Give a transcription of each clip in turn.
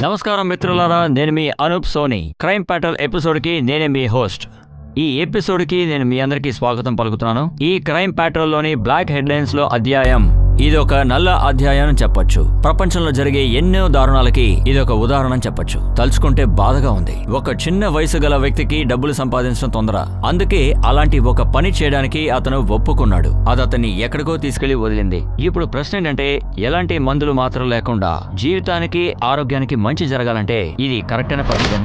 నమస్కారం మిత్రులారా, నేను మీ Anoop Soni. Crime patrol episode కి నేనే మీ హోస్ట్. ఈ ఎపిసోడ్ కి నేను మీ అందరికీ స్వాగతం పలుకుతున్నాను. ఈ క్రైమ్ ప్యాట్రోల్ లోని బ్లాక్ హెడ్లైన్స్ లో అధ్యాయం ఇదొక నల్ల అధ్యాయం అని చెప్పొచ్చు. ప్రపంచంలో జరిగే ఎన్నో దారుణాలకి ఇదొక ఉదాహరణ చెప్పొచ్చు. తలుచుకుంటే బాధగా ఉంది. ఒక చిన్న వయసు గల వ్యక్తికి డబ్బులు సంపాదించడం తొందర, అందుకే అలాంటి ఒక పని చేయడానికి అతను ఒప్పుకున్నాడు. అది అతన్ని ఎక్కడికో తీసుకెళ్లి వదిలింది. ఇప్పుడు ప్రశ్న ఏంటంటే, ఎలాంటి మందులు మాత్రం లేకుండా జీవితానికి ఆరోగ్యానికి మంచి జరగాలంటే ఇది కరెక్ట్ అయిన పద్ధతి.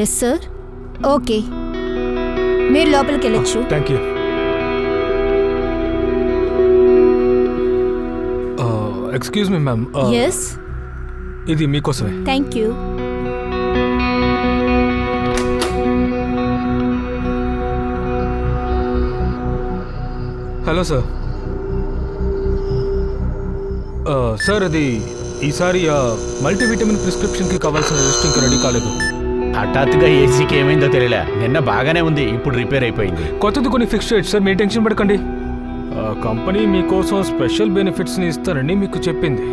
Yes sir. ఓకే, మీరు లోపలికి వెళ్ళొచ్చు. Thank you. Excuse me ma'am. Yes, ఇది మీకోసమే. Thank you. Hello sir. Sir, అది ఈసారి మల్టీవిటమిన్ ప్రిస్క్రిప్షన్కి కావాల్సిన లిస్ట్ ఇంకా రెడీ కాలేదు. హఠాత్తుగా ఏసీకి ఏమైందో తెలియలే. నిన్న బాగానే ఉంది, ఇప్పుడు రిపేర్ అయిపోయింది. కొత్తది కొన్ని ఫిక్స్ చేయొచ్చు సార్, మీరు టెన్షన్ పడకండి. కంపెనీ మీకోసం స్పెషల్ బెనిఫిట్స్ని ఇస్తారని మీకు చెప్పింది.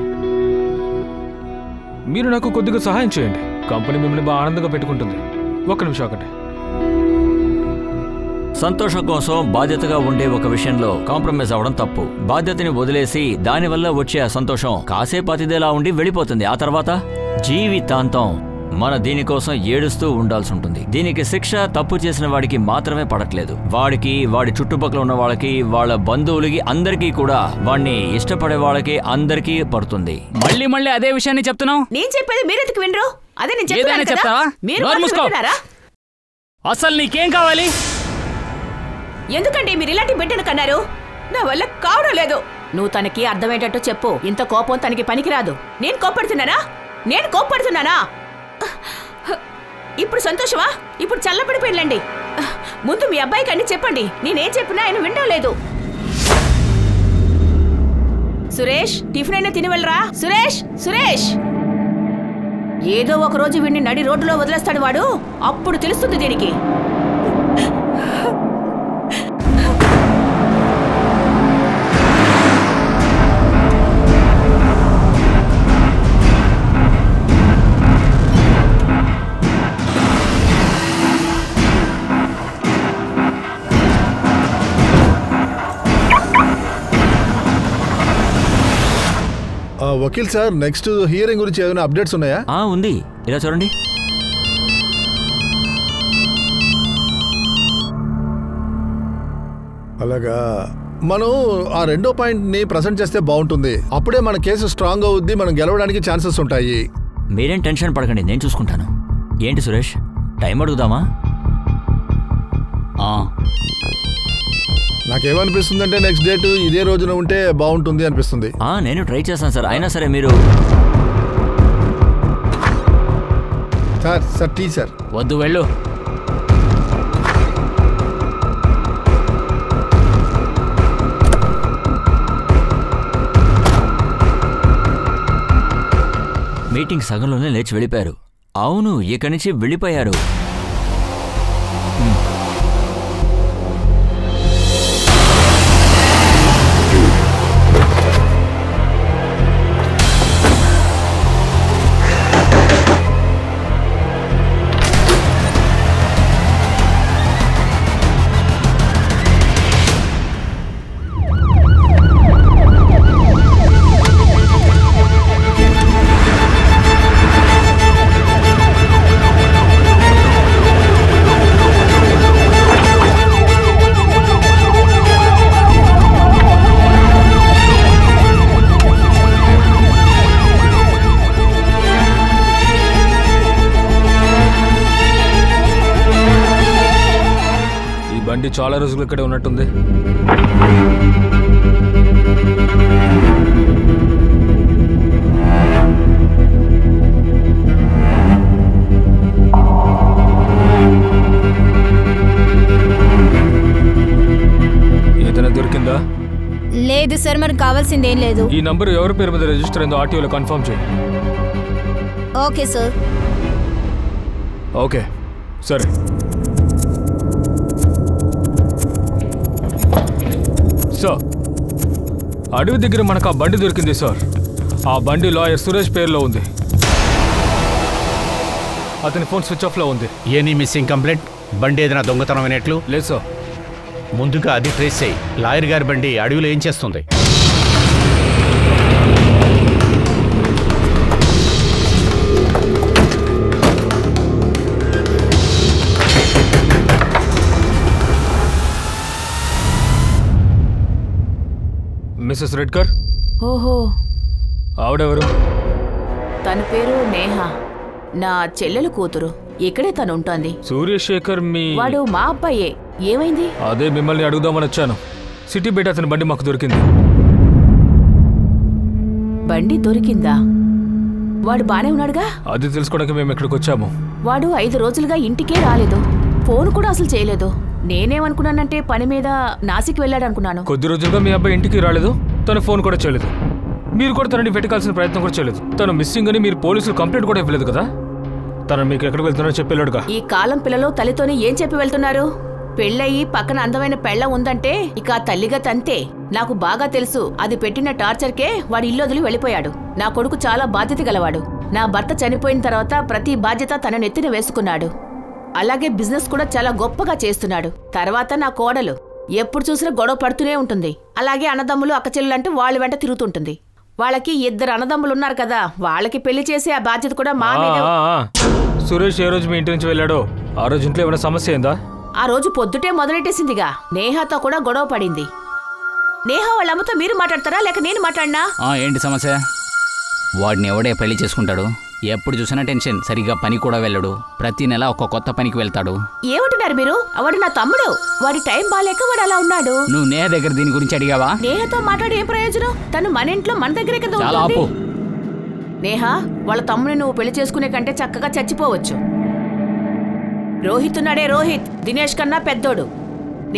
మీరు నాకు కొద్దిగా సహాయం చేయండి. కంపెనీ మిమ్మల్ని బాగా ఆనందంగా పెట్టుకుంటుంది. ఒక్క నిమిషం ఒకటి. సంతోషం కోసం బాధ్యతగా ఉండే ఒక విషయంలో కాంప్రమైజ్ అవడం తప్పు. బాధ్యతని వదిలేసి దానివల్ల వచ్చే ఆ సంతోషం కాసేపు అతిథిలా ఉండి వెళ్ళిపోతుంది. ఆ తర్వాత జీవితాంతం మన దీనికోసం ఏడుస్తూ ఉండాల్సి ఉంటుంది. దీనికి శిక్ష తప్పు చేసిన వాడికి మాత్రమే పడట్లేదు, వాడికి, వాడి చుట్టుపక్కల ఉన్న వాళ్ళకి, వాళ్ళ బంధువులకి, అందరికీ కూడా, వాడిని ఇష్టపడే వాళ్ళకి అందరికీ పడుతుంది. మళ్ళీ మళ్ళీ అదే విషయాన్ని చెప్తున్నావు. నేను చెప్పేది మీరెందుకు వినరు? అదే నేను ఏదైనా చెప్తావా? అసలు నీకేం కావాలి? ఎందుకంటే మీరు ఇలాంటి బిడ్డను కన్నారు? నా వల్ల కావడం లేదు. నువ్వు తనకి అర్థమయ్యేటట్టు చెప్పు. ఇంత కోపం తనకి పనికిరాదు. నేను కోప్పడుతున్నానా? ఇప్పుడు సంతోషమా? ఇప్పుడు చల్లబడిపోయిందండి. ముందు మీ అబ్బాయికి అన్ని చెప్పండి. నేనేం చెప్పినా ఆయన వినడం లేదు. సురేష్, టిఫిన్ అయినా తిని వెళ్ళరా. సురేష్, ఏదో ఒక రోజు వీడిని నడి రోడ్డులో వదిలేస్తాడు వాడు. అప్పుడు తెలుస్తుంది దీనికి. వకీల్ సార్, నెక్స్ట్ హియరింగ్ గురించి ఏమైనా అప్డేట్స్ ఉన్నాయా? ఉంది, ఇలా చూడండి. అలాగా, మనం ఆ రెండో పాయింట్ని ప్రజెంట్ చేస్తే బాగుంటుంది. అప్పుడే మన కేసు స్ట్రాంగ్ అవుద్ది, మనం గెలవడానికి ఛాన్సెస్ ఉంటాయి. మీరేం టెన్షన్ పడకండి, నేను చూసుకుంటాను. ఏంటి సురేష్, టైం అడుగుదామా? నాకేమనిపిస్తుందంటే నెక్స్ట్ డేట్ ఇదే రోజున ఉంటే బాగుంటుంది అనిపిస్తుంది. నేను ట్రై చేస్తాను సార్. అయినా సరే మీరు సార్ టీ సార్. వద్దు, వెళ్ళు. మీటింగ్ సగంలోనే లేచి వెళ్ళిపోయారు. అవును, ఇక్కడి నుంచి వెళ్ళిపోయారు. బండి చాలా రోజులు ఇక్కడే ఉన్నట్టుంది. ఏదైనా దొరికిందా? లేదు సార్, మనకు కావాల్సింది ఏం లేదు. ఈ నంబర్ ఎవరి పేరు మీద రిజిస్టర్ అయిందో ఆర్టీఓలో కన్ఫర్మ్ చేయి. Okay sir. ఓకే సరే. సార్, అడవి దగ్గర మనకు ఆ బండి దొరికింది సార్. ఆ బండి లాయర్ సురేష్ పేరులో ఉంది. అతని ఫోన్ స్విచ్ ఆఫ్లో ఉంది. Any missing complaint? బండి ఏదైనా దొంగతనం అయినట్లు? లేదు సార్. ముందుగా అది ట్రేస్ చేయి. లాయర్ గారి బండి అడవిలో ఏం చేస్తుంది? మిస్సెస్ రెడ్కర్. ఓహో, ఆవిడెవరు? తన పేరు నేహ, నా చెల్లెలు కూతురు. ఇక్కడే తను ఉంటుంది. సూర్యశేఖర్ మీ... వాడు మా అబ్బాయే. ఏమైంది? అదే మిమ్మల్ని అడుగుదామని వచ్చాను. సిటీ బయట అతని బండి మాకు దొరికింది. బండి దొరికిందా? వాడు బానే ఉన్నాడుగా? అది తెలుసుకోవడానికి మేము ఇక్కడికి వచ్చాము. వాడు 5 రోజులుగా ఇంటికే రాలేదు. ఫోన్ కూడా అసలు చేయలేదు. నేనేమనుకున్నానంటే పని మీద నాసిక్ వెళ్ళాడు అనుకున్నాను. కొద్ది రోజులుగా మీ అబ్బాయి ఇంటికి రాలేదు, తన ఫోన్ కూడా చేయలేదు. మీరు కూడా తనని వెతకాల్సిన ప్రయత్నం కూడా చేయలేదు. తను మిస్సింగ్ అని మీరు పోలీసులు కంప్లైంట్ కూడా ఇవ్వలేదు కదా? తను మీకు ఎక్కడికి వెళ్తున్నారో చెప్పి వెళ్ళాడుగా. ఈ కాలం పిల్లలు తల్లితోనే ఏం చెప్పి వెళ్తున్నారు? పెళ్ళయి పక్కన అందమైన పెళ్ళ ఉందంటే ఇక ఆ తల్లిగా తంతే. నాకు బాగా తెలుసు, అది పెట్టిన టార్చర్కే వాడు ఇల్లు వదిలి వెళ్ళిపోయాడు. నా కొడుకు చాలా బాధ్యత గలవాడు. నా భర్త చనిపోయిన తర్వాత ప్రతి బాధ్యత తన నెత్తిన వేసుకున్నాడు. అలాగే బిజినెస్ కూడా చాలా గొప్పగా చేస్తున్నాడు. తర్వాత నా కోడలు ఎప్పుడు చూసినా గొడవ పడుతూనే ఉంటుంది. అలాగే అన్నదమ్ములు అక్కచెల్లెలంటూ వాళ్ళ వెంట తిరుగుతుంటుంది. వాళ్ళకి 2 అన్నదమ్ములు ఉన్నారు కదా, వాళ్ళకి పెళ్లి చేసే ఆ బాధ్యత కూడా మా మీద. సురేష్ ఏ రోజు మీ ఇంటి నుంచి వెళ్ళాడో ఆ రోజు ఇంట్లో ఏమైనా సమస్య అయిందా? ఆ రోజు పొద్దుటే మొదలెట్టేసిందిగా. నేహాతో కూడా గొడవ పడింది. నేహ వాళ్ళ అమ్మతో మీరు మాట్లాడతారా లేక నేను మాట్లాడినా? ఏంటి సమస్య? వాడిని ఎవడే పెళ్లి చేసుకుంటాడు? ఎప్పుడు చూసినా టెన్షన్. సరిగా పని కూడా వెళ్ళడు. ప్రతి నెల ఒక కొత్త పనికి వెళ్తాడు. ఏమంటున్నారు మీరు? వాడు నా తమ్ముడు. వాడి టైం బాలేక వాడు అలా ఉన్నాడు. నువ్వు నేహ దగ్గర దీని గురించి అడిగావా? నేహతో మాట్లాడి ఏం ప్రయోజనం? తను మన ఇంట్లో మన దగ్గరే కదా చాలా ఉంటుంది. ఆపు. నేహ, వాళ్ళ తమ్ముని నువ్వు పెళ్లి చేసుకునే కంటే చక్కగా చచ్చిపోవచ్చు. రోహిత్ ఉన్నాడే, రోహిత్ దినేష్ కన్నా పెద్దోడు.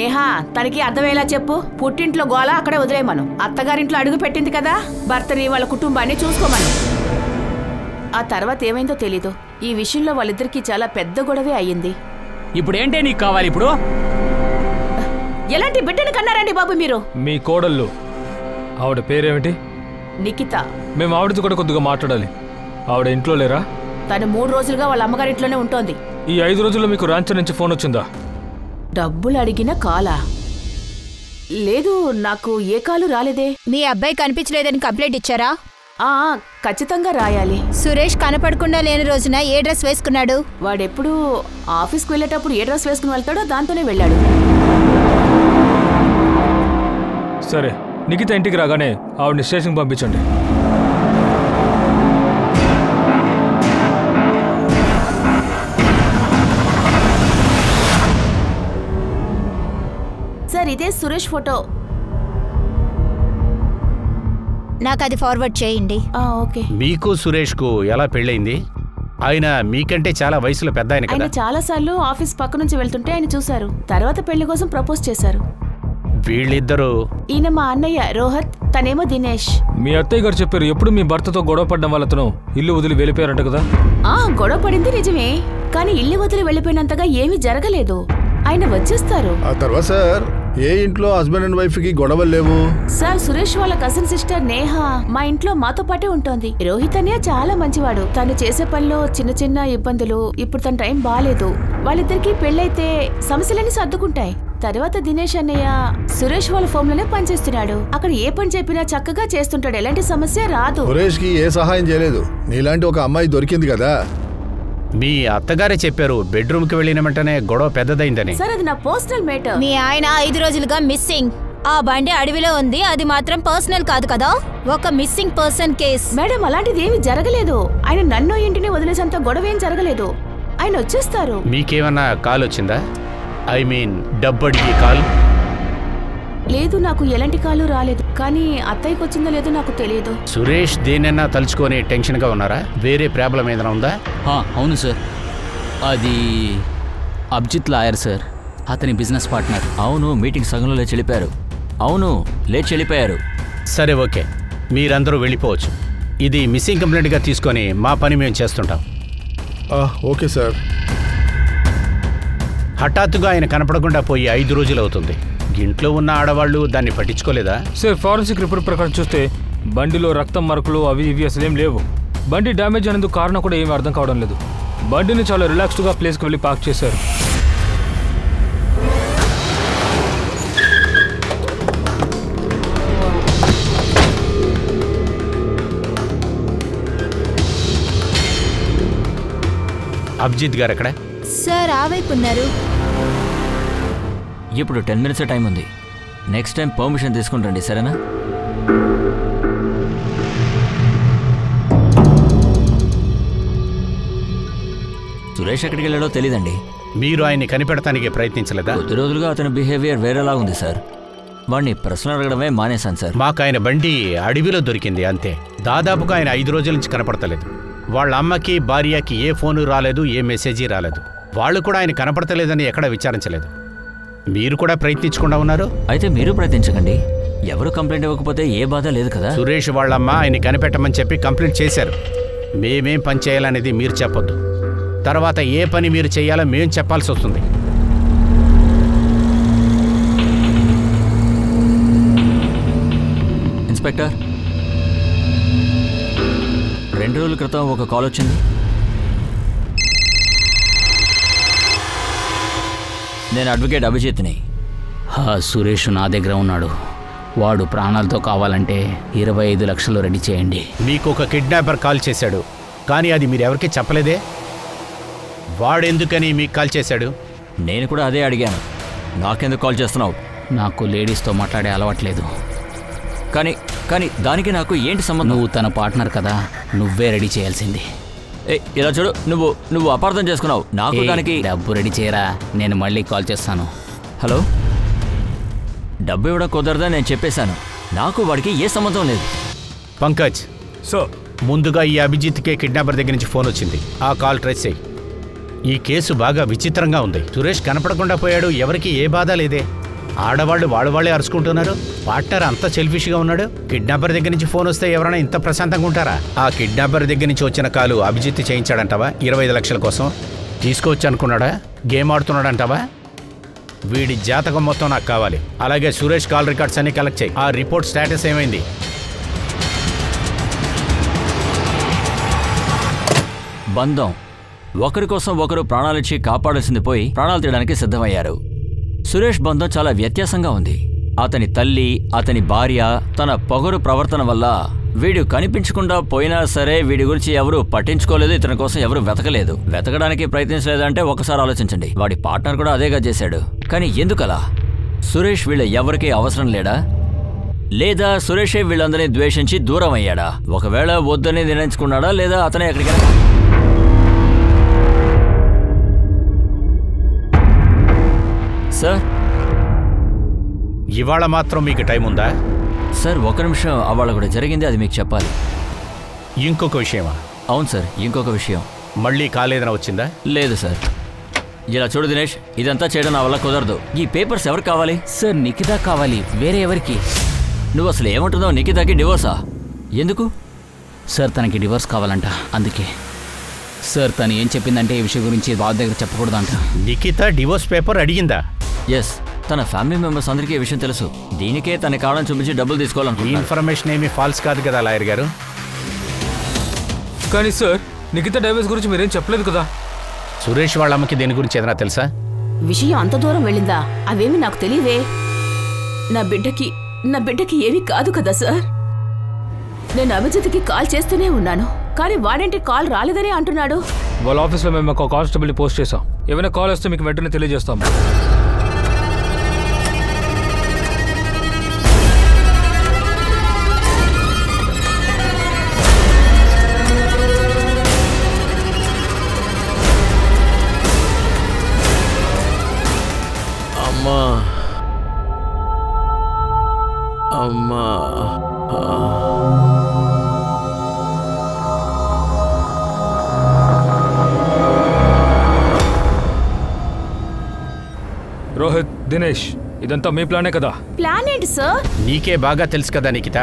నేహా, తనకి అర్థమయ్యేలా చెప్పు. పుట్టింట్లో గోళ అక్కడే వదిలేయమను. అత్తగారింట్లో అడుగు పెట్టింది కదా, భర్తని వాళ్ళ కుటుంబాన్ని చూసుకోమను. ఆ తర్వాత ఏమైందో తెలీదు. ఈ విషయంలో వాళ్ళిద్దరికీ చాలా పెద్ద గొడవే అయ్యింది. ఇప్పుడు ఏంటే నీకు కావాలి? ఇప్పుడు ఎలాంటి బిడ్డని కన్నారండి బాబు మీరు? మీ కోడళ్ళు. ఆవిడ పేరేమిటి? నిఖిత. మేము ఆవిడతో కూడా కొద్దిగా మాట్లాడాలి. ఆవిడ ఇంట్లో లేరా? తను 3 రోజులుగా వాళ్ళ అమ్మగారింట్లోనే ఉంటోంది. ఈ 5 రోజుల్లో మీకు రాంచర్ నుంచి ఫోన్ వచ్చిందా? డబ్బులు అడిగిన కాలా? లేదు, నాకు ఏ కాలు రాలేదే. మీ అబ్బాయి కనిపించలేదని కంప్లైంట్ ఇచ్చారా? ఖచ్చితంగా రాయాలి. సురేష్ కనపడకుండా లేని రోజున ఏ డ్రెస్ వేసుకున్నాడు? వాడెప్పుడు ఆఫీస్కి వెళ్ళేటప్పుడు ఏ డ్రెస్ వేసుకుని వెళ్తాడో దాంతోనే వెళ్ళాడు. సరే, నిఖిత ఇంటికి రాగానే ఆవిడని స్టేషన్కి పంపించండి. సార్, ఇదే సురేష్ ఫోటో. నాకు అది ఫార్వర్డ్ చేయండి. ఓకే. మీకు సురేష్కు ఎలా పెళ్ళైంది? ఆయన మీకంటే చాలా వయసులో పెద్ద ఆయన ఆయన కదా. చాలా సార్లు ఆఫీస్ పక్క నుంచి వెళ్తుంటే ఆయన చూశారు. తర్వాత పెళ్లి కోసం ప్రపోజ్ చేశారు. వీళ్ళిద్దరూ? ఈయన మా అన్నయ్య రోహత్, తనేమో దినేష్. మీ అత్తయ్య గారు చెప్పారు ఎప్పుడు మీ భర్తతో గొడవ పడ్డం వాళ్ళతో ఇల్లు వదిలి వెళ్ళిపోయారంట కదా? గొడవ పడింది నిజమే, కానీ ఇల్లు వదిలి వెళ్ళిపోయినంతగా ఏమీ జరగలేదు. ఆయన వచ్చేస్తారు. ఆ తర్వాత సార్, ఏ ఇంట్లో హస్బెండ్ అండ్ వైఫ్ కి గొడవలు లేవు సార్. సురేష్ వాళ్ళ కజిన్ సిస్టర్ నేహ మా ఇంట్లో మాతో పాటే ఉంటుంది. రోహిత్ అనే చాలా మంచివాడు. తను చేసే పనిలో చిన్న చిన్న ఇబ్బందులు. ఇప్పుడు తన టైం బాలేదు. వాళ్ళిద్దరికి పెళ్ళైతే సమస్యలన్నీ సర్దుకుంటాయి. తర్వాత దినేష్ అన్నయ్య సురేష్ వాళ్ళ ఫోమ్ లోనే పనిచేస్తున్నాడు. అక్కడ ఏ పని చెప్పినా చక్కగా చేస్తుంటాడు. ఎలాంటి సమస్య రాదు. సురేష్ కి ఏ సహాయం చేయలేదు. నీలాంటి ఒక అమ్మాయి దొరికింది కదా. మీ అత్తగారే చెప్పారు బెడ్రూమ్ కి వెళ్ళిన వెంటనే గొడవ పెద్దదైందని. సార్, అది నా పర్సనల్ మ్యాటర్. మీ ఆయన 5 రోజులుగా మిస్సింగ్. ఆ బండి అడవిలో ఉంది. అది మాత్రం పర్సనల్ కాదు కదా, ఒక మిస్సింగ్ పర్సన్ కేస్. మేడం, అలాంటిది ఏమీ జరగలేదు. ఆయన నన్ను ఇంటిని వదిలేసేంత గొడవ ఏం జరగలేదు. ఆయన వచ్చేస్తారు. మీకేమన్నా కాల్ వచ్చిందా? ఐ మీన్ డబ్బు అడిగి కాల్? లేదు, నాకు ఎలాంటి కాలు రాలేదు. కానీ అత్తయ్యకి వచ్చిందో లేదో నాకు తెలియదు. సురేష్ దేనైనా తలుచుకొని టెన్షన్గా ఉన్నారా? వేరే ప్రాబ్లం ఏదైనా ఉందా? అవును సార్, అది అభిజిత్ లాయర్ సార్, అతని బిజినెస్ పార్ట్నర్. అవును, మీటింగ్ సగంలో లేచి వెళ్ళిపోయారు. అవును, లేచి వెళ్ళిపోయారు. సరే, ఓకే, మీరందరూ వెళ్ళిపోవచ్చు. ఇది మిస్సింగ్ కంప్లైంట్గా తీసుకొని మా పని మేము చేస్తుంటాం. Okay sir. హఠాత్తుగా ఆయన కనపడకుండా పోయి 5 రోజులు అవుతుంది. ఇంట్లో ఉన్న ఆడవాళ్ళు దాన్ని పట్టించుకోలేదా? సార్, ఫారెన్సిక్ రిపోర్ట్ ప్రకారం చూస్తే బండిలో రక్తం మరకలు అవి ఇవి అసలేం లేవు. బండి డ్యామేజ్ అనేందుకు కారణం కూడా ఏమీ అర్థం కావడం లేదు. బండిని చాలా రిలాక్స్డ్గా ప్లేస్కి వెళ్ళి పార్క్ చేశారు. అభిజిత్ గారు ఎక్కడ? సార్ ఆ వైపు ఉన్నారు. ఇప్పుడు 10 minutes టైం ఉంది. నెక్స్ట్ టైం పర్మిషన్ తీసుకుంటండి, సరేనా? సురేష్ ఎక్కడికి వెళ్ళాడో తెలీదండి. మీరు ఆయన్ని కనిపెడటానికి ప్రయత్నించలేదా? కొద్ది రోజులుగా అతని బిహేవియర్ వేరేలా ఉంది సార్. వాడిని ప్రశ్న అడగడమే మానేశాను సార్. మాకు ఆయన బండి అడవిలో దొరికింది, అంతే. దాదాపుగా ఆయన 5 రోజుల నుంచి కనపడతలేదు. వాళ్ళ అమ్మకి భార్యకి ఏ ఫోను రాలేదు, ఏ మెసేజీ రాలేదు. వాళ్ళు కూడా ఆయన కనపడతలేదని ఎక్కడ విచారించలేదు. మీరు కూడా ప్రయత్నించకుండా ఉన్నారు. అయితే మీరు ప్రయత్నించకండి. ఎవరు కంప్లైంట్ ఇవ్వకపోతే ఏ బాధ లేదు కదా. సురేష్ వాళ్ళమ్మ ఆయన్ని కనిపెట్టమని చెప్పి కంప్లైంట్ చేశారు. మేమేం పని చేయాలనేది మీరు చెప్పొద్దు. తర్వాత ఏ పని మీరు చేయాలో మేము చెప్పాల్సి వస్తుంది. ఇన్స్పెక్టర్, 2 రోజుల క్రితం ఒక కాల్ వచ్చింది. నేను అడ్వకేట్ అభిజిత్ని. సురేష్ నా దగ్గర ఉన్నాడు. వాడు ప్రాణాలతో కావాలంటే 25 లక్షలు రెడీ చేయండి. మీకు ఒక కిడ్నాపర్ కాల్ చేశాడు, కానీ అది మీరు ఎవరికి చెప్పలేదే. వాడెందుకని మీకు కాల్ చేశాడు? నేను కూడా అదే అడిగాను. నాకెందుకు కాల్ చేస్తున్నావు? నాకు లేడీస్తో మాట్లాడే అలవాట్లేదు. కానీ దానికి నాకు ఏంటి సంబంధం? నువ్వు తన పార్ట్నర్ కదా, నువ్వే రెడీ చేయాల్సింది. ఇలా చూడు, నువ్వు అపార్థం చేసుకున్నావు. నాకు దానికి డబ్బు రెడీ చేయరా, నేను మళ్ళీ కాల్ చేస్తాను. హలో, డబ్బు ఇవ్వడం కుదరదని నేను చెప్పేశాను. నాకు వాడికి ఏ సంబంధం లేదు. పంకజ్, ముందుగా ఈ అభిజిత్కే కిడ్నాపర్ దగ్గర నుంచి ఫోన్ వచ్చింది. ఆ కాల్ ట్రేస్ చేయి. ఈ కేసు బాగా విచిత్రంగా ఉంది. సురేష్ కనపడకుండా పోయాడు, ఎవరికి ఏ బాధ లేదే. ఆడవాళ్ళు వాళ్ళే అరుచుకుంటున్నారు. పార్ట్నర్ అంత సెల్ఫిష్గా ఉన్నాడు. కిడ్నాపర్ దగ్గర నుంచి ఫోన్ వస్తే ఎవరైనా ఇంత ప్రశాంతంగా ఉంటారా? ఆ కిడ్నాపర్ దగ్గర నుంచి వచ్చిన కాలు అభిజిత్ చేయించాడంటావా? 25 లక్షల కోసం తీసుకోవచ్చు అనుకున్నాడా? గేమ్ ఆడుతున్నాడంటావా? వీడి జాతకం మొత్తం నాకు కావాలి. అలాగే సురేష్ కాల్ రికార్డ్స్ అన్ని కలెక్ట్ చేయి. ఆ రిపోర్ట్ స్టేటస్ ఏమైంది? బంధం. ఒకరి కోసం ఒకరు ప్రాణాలిచ్చి కాపాడాల్సింది పోయి ప్రాణాలు తీయడానికి సిద్ధమయ్యారు. సురేష్ బంధం చాలా వ్యత్యాసంగా ఉంది. అతని తల్లి, అతని భార్య తన పొగరు ప్రవర్తన వల్ల వీడు కనిపించకుండా పోయినా సరే వీడి గురించి ఎవరు పట్టించుకోలేదు. ఇతని కోసం ఎవరు వెతకడానికి ప్రయత్నించలేదంటే ఒకసారి ఆలోచించండి. వాడి పార్ట్నర్ కూడా అదేగా చేశాడు. కానీ ఎందుకలా? సురేష్ వీళ్ళ ఎవరికీ అవసరం లేడా? లేదా సురేషే వీళ్ళందరినీ ద్వేషించి దూరం అయ్యాడా? ఒకవేళ వద్దని నిర్ణయించుకున్నాడా, లేదా అతనే ఎక్కడికైనా? సార్, ఇవాళ మాత్రం మీకు టైం ఉందా? సార్, 1 నిమిషం. అవాళ కూడా జరిగింది, అది మీకు చెప్పాలి. ఇంకొక విషయమా? అవును సార్, ఇంకొక విషయం. మళ్ళీ కాల్ ఏదైనా వచ్చిందా? లేదు సార్. ఇలా చూడు దినేష్, ఇదంతా చేయడం నా వల్ల కుదరదు. ఈ పేపర్స్ ఎవరికి కావాలి? సార్, నిఖిత కావాలి, వేరే ఎవరికి? నువ్వు అసలు ఏమంటున్నావు? నిఖితకి డివోర్సా? ఎందుకు? సార్, తనకి డివోర్స్ కావాలంట, అందుకే. సార్, తను ఏం చెప్పిందంటే ఈ విషయం గురించి బాబు దగ్గర చెప్పకూడదంట. నిఖిత డివోర్స్ పేపర్ అడిగిందా? ఎస్, తన ఫ్యామిలీ మెంబర్స్ అందరికీ ఈ విషయం తెలుసు. దీనికే తన కారణం చూపించి డబ్బులు ఈ తీసుకోవాలనుకుంటున్నాను. ఇన్ఫర్మేషన్ ఏమీ ఫాల్స్ కాదు కదా లాయర్ గారు? కానీ సార్, నిఖిత డైవర్స్ గురించి మీరేం చెప్పలేదు కదా. సురేష్ వాళ్ళ అమ్మకి దేని గురించి ఏదైనా తెలుసా? విషయం అంత దూరం వెళ్ళిందా? అవేమి నాకు తెలియవే. నా బిడ్డకి ఏమీ కాదు కదా సార్. నేను అభిజిత్కి కాల్ చేస్తూనే ఉన్నాను, కానీ వాడేంటి కాల్ రాలేదని అంటున్నాడు. వాళ్ళ ఆఫీస్లో మేము ఒక కానిస్టేబుల్ని పోస్ట్ చేసాం. ఏమైనా కాల్ వస్తే మీకు వెంటనే తెలియజేస్తాము. అమ్మా. రోహిత్, దినేష్, ఇదంతా మీ ప్లానే కదా? ప్లాన్ ఏంటి సార్? నీకే బాగా తెలుసు కదా నిఖిత.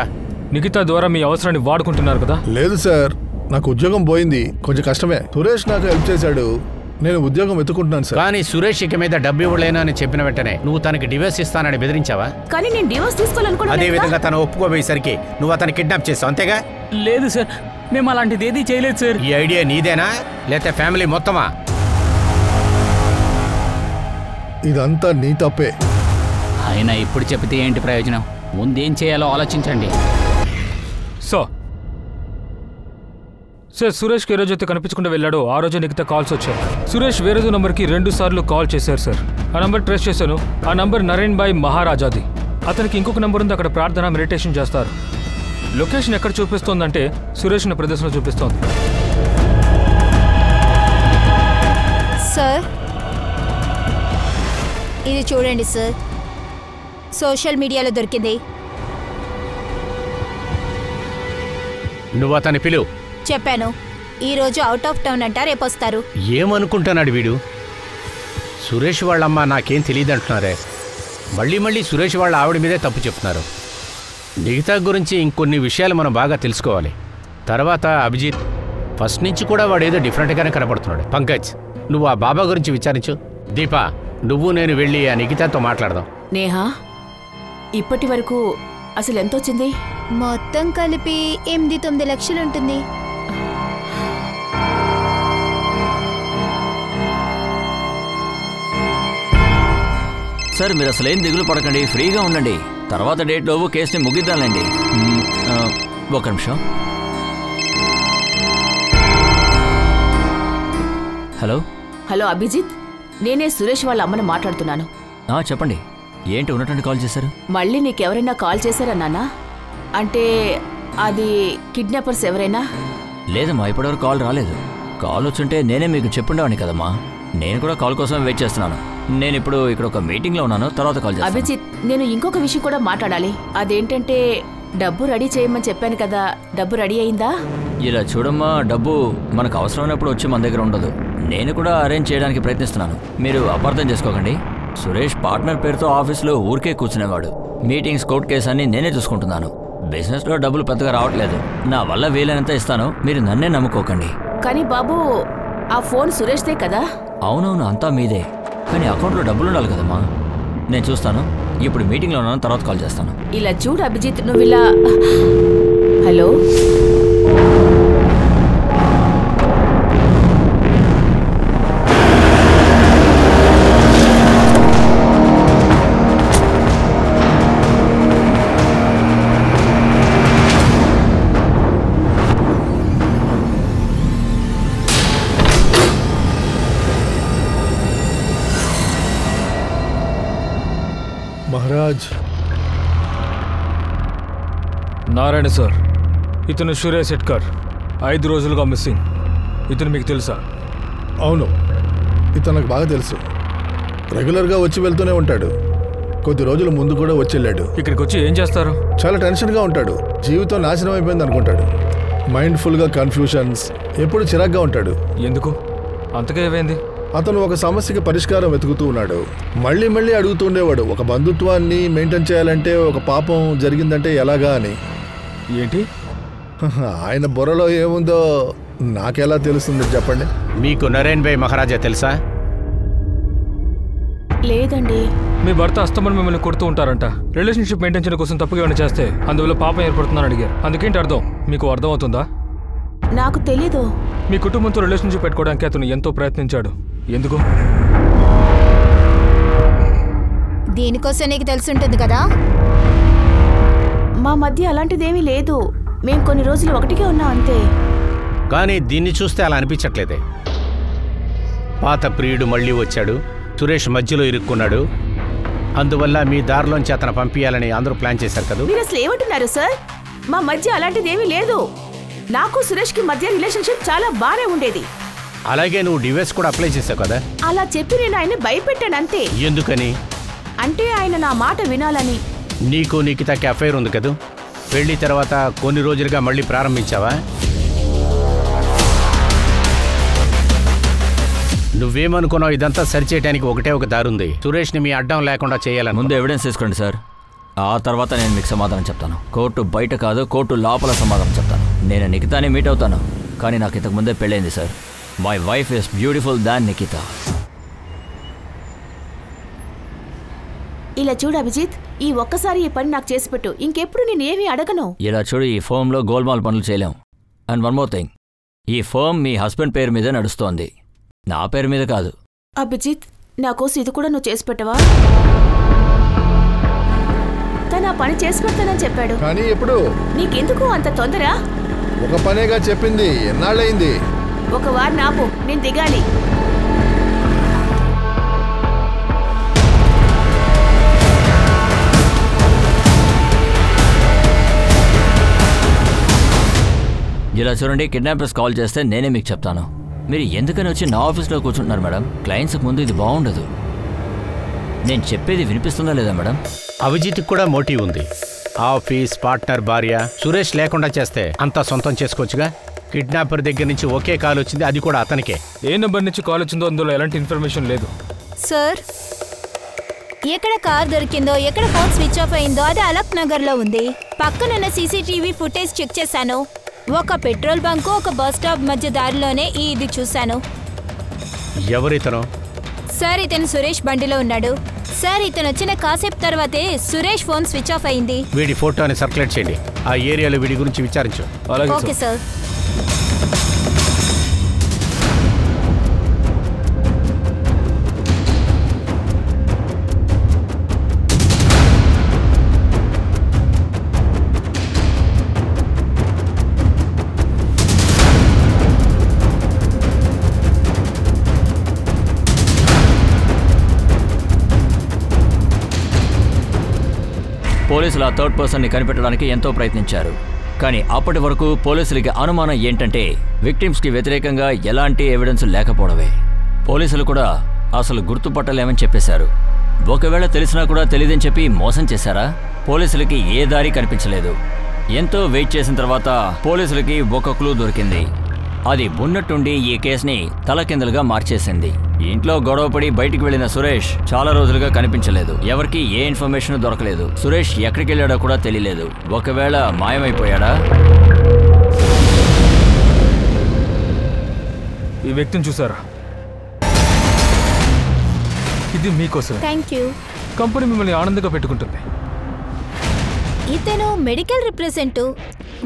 నిఖిత ద్వారా మీ అవసరాన్ని వాడుకుంటున్నారు కదా? లేదు సార్, నాకు ఉద్యోగం పోయింది, కొంచెం కష్టమే. సురేష్ నాకు హెల్ప్ చేశాడు, నేను ఉద్యోగం వెతుకుంటున్నాను సార్. కానీ సురేష్ ఇక మీద డబ్బు ఇవ్వలేనా అని చెప్పిన వెంటనే నువ్వు తనకి డివోర్స్ ఇస్తానని బెదిరించావా? కానీ నేను డివోర్స్ తీసుకోవాలనుకున్నాను. అదే విధంగా తను ఒప్పుకోబోయేసరికి నువ్వు అతను కిడ్నాప్ చేస్తావు, అంతేగా? లేదు సార్, మేము అలాంటిది ఏదీ చేయలేదు సార్. ఈ ఐడియా నీదేనా లేకపోతే ఫ్యామిలీ మొత్తమా? ఇదంతా నీ తప్పే. అయినా ఇప్పుడు చెప్తే ఏంటి ప్రయోజనం? ముందేం చేయాలో ఆలోచించండి. సార్, సురేష్కి ఏ రోజైతే కనిపించకుండా వెళ్ళాడో ఆ రోజు నిఖిత కాల్స్ వచ్చాయి. సురేష్ వేరే నంబర్కి 2 సార్లు కాల్ చేశారు సార్. ఆ నంబర్ ట్రేస్ చేశాను. ఆ నంబర్ నరేన్ భాయ్ మహారాజాది. అతనికి ఇంకొక నంబర్ ఉంది, అక్కడ ప్రార్థన మెడిటేషన్ చేస్తారు. లొకేషన్ ఎక్కడ చూపిస్తోందంటే సురేష్ ఉన్న ప్రదేశంలో చూపిస్తోంది. సార్, ఇది చూడండి సార్, సోషల్ మీడియాలో దొరికింది. నువ్వు అతని పిలువు. చెప్పాను, ఈరోజు అవుట్ ఆఫ్ టౌన్ అంట, రేపు వస్తారు. ఏమనుకుంటున్నాడు వీడు? సురేష్ వాళ్ళమ్మ నాకేం తెలియదు అంటున్నారే. మళ్ళీ సురేష్ వాళ్ళ ఆవిడ మీదే తప్పు చెప్తున్నారు. నిఖిత గురించి ఇంకొన్ని విషయాలు మనం బాగా తెలుసుకోవాలి. తర్వాత అభిజిత్, ఫస్ట్ నుంచి కూడా వాడు ఏదో డిఫరెంట్గానే కనపడుతున్నాడు. పంకజ్, నువ్వు ఆ బాబా గురించి విచారించు. దీపా, నువ్వు నేను వెళ్ళి ఆ నిఖితతో మాట్లాడదాం. నేహా, ఇప్పటి వరకు అసలు ఎంత వచ్చింది? మొత్తం కలిపి 8-9 లక్షలు ఉంటుంది. సార్, మీరు అసలు ఏం దిగులు పడకండి, ఫ్రీగా ఉండండి. తర్వాత డేట్లోపు కేసుని ముగిద్దాంలేండి. ఒక నిమిషం. హలో హలో అభిజిత్, నేనే సురేష్ వాళ్ళ అమ్మని మాట్లాడుతున్నాను. చెప్పండి, ఏంటి ఉన్నటువంటి కాల్ చేశారు? మళ్ళీ నీకెవరైనా కాల్ చేశారా నాన్న? అంటే అది కిడ్నాపర్స్ ఎవరైనా? లేదమ్మా, ఇప్పటివరకు కాల్ రాలేదు. కాల్ వచ్చుంటే నేనే మీకు చెప్పుండేవాడిని కదమ్మా. నేను కూడా కాల్ కోసం వెయిట్ చేస్తున్నాను. నేను ఇప్పుడు ఇక్కడ ఒక మీటింగ్లో ఉన్నాను, తర్వాత కాల్ చేస్తాను. అభిజిత్, నేను ఇంకొక విషయం కూడా మాట్లాడాలి. అదేంటంటే డబ్బు రెడీ చేయమని చెప్పాను కదా, డబ్బు రెడీ అయిందా? ఇలా చూడమ్మా, డబ్బు మనకు అవసరమైనప్పుడు వచ్చి మన దగ్గర ఉండదు. నేను కూడా అరేంజ్ చేయడానికి ప్రయత్నిస్తున్నాను, మీరు అపార్థం చేసుకోకండి. సురేష్ పార్ట్నర్ పేరుతో ఆఫీస్లో ఊరికే కూర్చునేవాడు. మీటింగ్స్, కోర్ట్ కేసు అన్ని నేనే చూసుకుంటున్నాను. బిజినెస్లో డబ్బులు పెద్దగా రావట్లేదు. నా వల్ల వీలైనంత ఇస్తాను, మీరు నన్నే నమ్ముకోకండి. కానీ బాబు, ఆ ఫోన్ సురేష్దే కదా? అవునవును, అంతా మీదే. కానీ అకౌంట్లో డబ్బులు ఉండాలి కదమ్మా. నేను చూస్తాను, ఇప్పుడు మీటింగ్లో ఉన్నాను, తర్వాత కాల్ చేస్తాను. ఇలా చూడు అభిజిత్, నువ్వు ఇలా. హలో, మహారాజ్. నారాయణ సార్, ఇతను సురేష్ ఎట్కర్, 5 రోజులుగా మిస్సింగ్. ఇతను మీకు తెలుసా? అవును, ఇతను నాకు బాగా తెలుసు. రెగ్యులర్గా వచ్చి వెళ్తూనే ఉంటాడు. కొద్ది రోజుల ముందు కూడా వచ్చి వెళ్ళాడు. ఇక్కడికి వచ్చి ఏం చేస్తారు? చాలా టెన్షన్గా ఉంటాడు. జీవితం నాశనం అయిపోయింది అనుకుంటాడు. మైండ్ఫుల్గా కన్ఫ్యూషన్స్, ఎప్పుడు చిరాగ్గా ఉంటాడు. ఎందుకు? అంతగా ఏమైంది? అతను ఒక సమస్యకి పరిష్కారం వెతుకుతూ ఉన్నాడు. మళ్ళీ అడుగుతూ ఉండేవాడు, ఒక బంధుత్వాన్ని మెయింటైన్ చేయాలంటే ఒక పాపం జరిగిందంటే ఎలాగా అని. ఏంటి? ఆయన బుర్రలో ఏముందో నాకెలా తెలుస్తుంది చెప్పండి. మీకు నరేన్ భాయ్ మహారాజా తెలుసా? లేదండి. మీ భర్త అస్తమని మిమ్మల్ని కొడుతూ ఉంటారంట. రిలేషన్షిప్ మెయింటైన్ చేయడం కోసం తప్పుగా ఏమైనా చేస్తే అందువల్ల పాపం ఏర్పడుతుందని అడిగారు. అందుకేంటి అర్థం? మీకు అర్థం అవుతుందా? నాకు తెలీదు. మీ కుటుంబంతో రిలేషన్షిప్ పెట్టుకోవడానికి అతను ఎంతో ప్రయత్నించాడు. ఎందుకు? దీనికోసం నీకు తెలుసుంటుంది కదా. మా మధ్య అలాంటిదేమీ లేదు. మేం కొన్ని రోజులు ఒకటిగా ఉన్నాం అంతే. కానీ దీన్ని చూస్తే అలా అనిపించట్లేదే. పాత ప్రియుడు మళ్ళీ వచ్చాడు, సురేష్ మధ్యలో ఇరుక్కున్నాడు. అందువల్ల మీ దారిలోంచి అతను పంపించాలని అందరూ ప్లాన్ చేశారు కదా. మీరు అసలు ఏమంటున్నారు సార్? మా మధ్య అలాంటిదేమీ లేదు. నాకు సురేష్కి మధ్య రిలేషన్షిప్ చాలా బాగానే ఉండేది. అలాగే నువ్వు డివోర్స్ కూడా అప్లై చేసావు కదా. అలా చెప్పి నేను ఆయన్ని భయపెట్టాను అంతే. ఎందుకని? అంటే ఆయన నా మాట వినాలని, నీకు నిఖితకి అఫైర్ ఉంది కదూ? పెళ్లి తర్వాత కొన్ని రోజులుగా మళ్ళీ ప్రారంభించావా? నువ్వేమనుకున్నావు? ఇదంతా సరిచేయడానికి ఒకటే ఒక దారుంది. సురేష్ని మీ అడ్డం లేకుండా చేయాలని. ముందు ఎవిడెన్స్ తీసుకోండి సార్, ఆ తర్వాత నేను మీకు సమాధానం చెప్తాను. కోర్టు బయట కాదు, కోర్టు లోపల సమాధానం చెప్తాను. నేను నిఖితాని మీట్ అవుతాను, కానీ నాకు ఇంతకు ముందే పెళ్ళైంది sir. My wife is beautiful than Nikhita. ఇలా చూడు అభిజిత్, ఈ ఒక్కసారి ఈ పని నాకు చేసి పెట్టు. ఇంకెప్పుడు నేనేమీ అడగను. ఇలా చూడు, ఈ ఫర్మ్లో గోల్మాల్ పనులు చేయలేం. అండ్ వన్ మోర్ థింగ్, ఈ ఫర్మ్ మీ హస్బెండ్ పేరు మీదే నడుస్తోంది, నా పేరు మీద కాదు. అభిజిత్, నా కోసం ఇది కూడా నువ్వు చేసి పెట్టవా? తను ఆ పని చేసి పెడతానని చెప్పాడు. కానీ ఎప్పుడు? నీకెందుకు అంత తొందర? ఒక పనేగా చెప్పింది, ఎన్నాళ్ళయింది? ఒక వారు నాపు, నేను దిగాలి. ఇలా చూడండి, కిడ్నాపర్స్ కాల్ చేస్తే నేనే మీకు చెప్తాను. మీరు ఎందుకని వచ్చి నా ఆఫీస్లో కూర్చుంటున్నారు మేడం? క్లయింట్స్కి ముందు ఇది బాగుండదు. నేను చెప్పేది వినిపిస్తుందా లేదా మేడం? అభిజిత్కి కూడా మోటివ్ ఉంది. ఆఫీస్, పార్ట్నర్, భార్య. సురేష్ లేకుండా చేస్తే అంతా సొంతం చేసుకోవచ్చుగా. కిడ్నాపర్ దగ్గర నుంచి ఒకే కాల్ వచ్చింది, అది కూడా అతనికే. ఏ నెంబర్ నుంచి కాల్ వచ్చిందో అందులో ఎలాంటి ఇన్ఫర్మేషన్ లేదు. సార్, ఎక్కడ కార్ దొరికిందో, ఎక్కడ ఫోన్ స్విచ్ ఆఫ్ అయిందో అది అలక్ నగర్లో ఉంది. పక్కనున్న సీసీటీవీ ఫుటేజ్ చెక్ చేశాను. ఒక పెట్రోల్ బంకు, ఒక బస్ స్టాప్ మధ్య దారిలోనే ఇది చూశాను. ఎవరితను? సార్, ఇతను సురేష్ బండిలో ఉన్నాడు. సార్, ఇతను వచ్చిన కాసేపు తర్వాతే సురేష్ ఫోన్ స్విచ్ ఆఫ్ అయింది. వీడి ఫోటోని సర్క్యులేట్ చేయండి. ఆ ఏరియాలో వీడి గురించి విచారించు. అలాగే ఓకే సార్. పోలీసులు ఆ థర్డ్ పర్సన్ని కనిపెట్టడానికి ఎంతో ప్రయత్నించారు. కానీ అప్పటి వరకు పోలీసులకి అనుమానం ఏంటంటే విక్టిమ్స్కి వ్యతిరేకంగా ఎలాంటి ఎవిడెన్స్ లేకపోవడమే. పోలీసులు కూడా అసలు గుర్తుపట్టలేమని చెప్పేశారు. ఒకవేళ తెలిసినా కూడా తెలియదని చెప్పి మోసం చేశారా? పోలీసులకి ఏ దారి కనిపించలేదు. ఎంతో వెయిట్ చేసిన తర్వాత పోలీసులకి ఒక క్లూ దొరికింది. అది ఉన్నట్టుండి ఈ కేసుని తలకిందలుగా మార్చేసింది. ఇంట్లో గొడవపడి బయటికి వెళ్లిన సురేష్ చాలా రోజులుగా కనిపించలేదు. ఎవరికి ఏ ఇన్ఫర్మేషన్ దొరకలేదు. సురేష్ ఎక్కడికి వెళ్ళాడో కూడా తెలియలేదు. ఒకవేళ మాయమైపోయాడా? ఈ వ్యక్తిని చూసారా? ఇది మీకోసం. Thank you. కంపెనీ మిమ్మల్ని ఆనందంగా పెట్టుకుంటుంది. ఇతను మెడికల్ రిప్రజెంటేటివ్.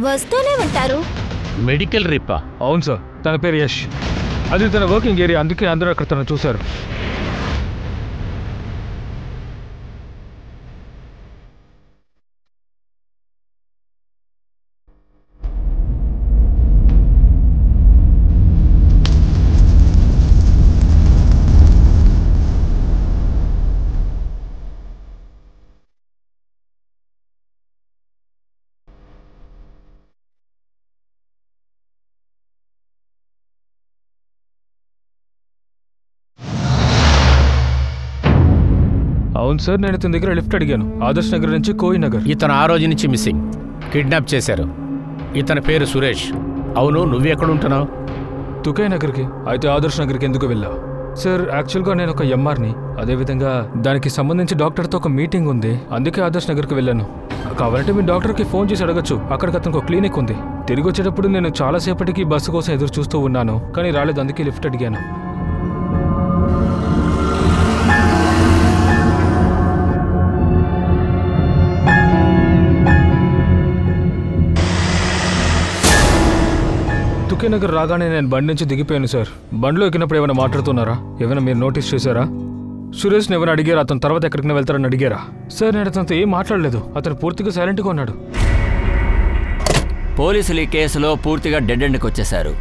వస్తూనే ఉంటారు. మెడికల్ రిప్పా? అవును సార్, తన పేరు యష్. అది తన వర్కింగ్ ఏరియా, అందుకే అందరూ అక్కడ తను చూశారు. అవును సార్, నేను ఇతని దగ్గర లిఫ్ట్ అడిగాను. ఆదర్శ్ నగర్ నుంచి కోయి నగర్. ఇతను ఆ రోజు నుంచి మిస్సింగ్. కిడ్నాప్ చేశారు. ఇతని పేరు సురేష్. అవును, నువ్వెక్కడుంటున్నావు? తుకై నగర్కి. అయితే ఆదర్శ్ నగర్కి ఎందుకు వెళ్ళావు? సార్, యాక్చువల్గా నేను ఒక ఎంఆర్ని. అదేవిధంగా దానికి సంబంధించి డాక్టర్తో ఒక మీటింగ్ ఉంది, అందుకే ఆదర్శ్ నగర్కి వెళ్ళాను. కావాలంటే మీ డాక్టర్కి ఫోన్ చేసి అడగచ్చు. అక్కడికి అతనికి ఒక క్లినిక్ ఉంది. తిరిగి వచ్చేటప్పుడు నేను చాలాసేపటికి బస్సు కోసం ఎదురు చూస్తూ ఉన్నాను, కానీ రాలేదు, అందుకే లిఫ్ట్ అడిగాను. తుకే నగర్ రాగానే నేను బండి నుంచి దిగిపోయాను సార్. బండిలో ఎక్కినప్పుడు ఏమైనా మాట్లాడుతున్నారా? ఏమైనా మీరు నోటీస్ చేశారా? సురేష్ని ఏమైనా అడిగారా? అతను తర్వాత ఎక్కడికైనా వెళ్తారని అడిగారా? సార్, నేను అతనితో ఏం మాట్లాడలేదు. అతను పూర్తిగా సైలెంట్గా ఉన్నాడు. పోలీసులు ఈ కేసులో పూర్తిగా డెడ్ ఎండ్కి వచ్చేశారు.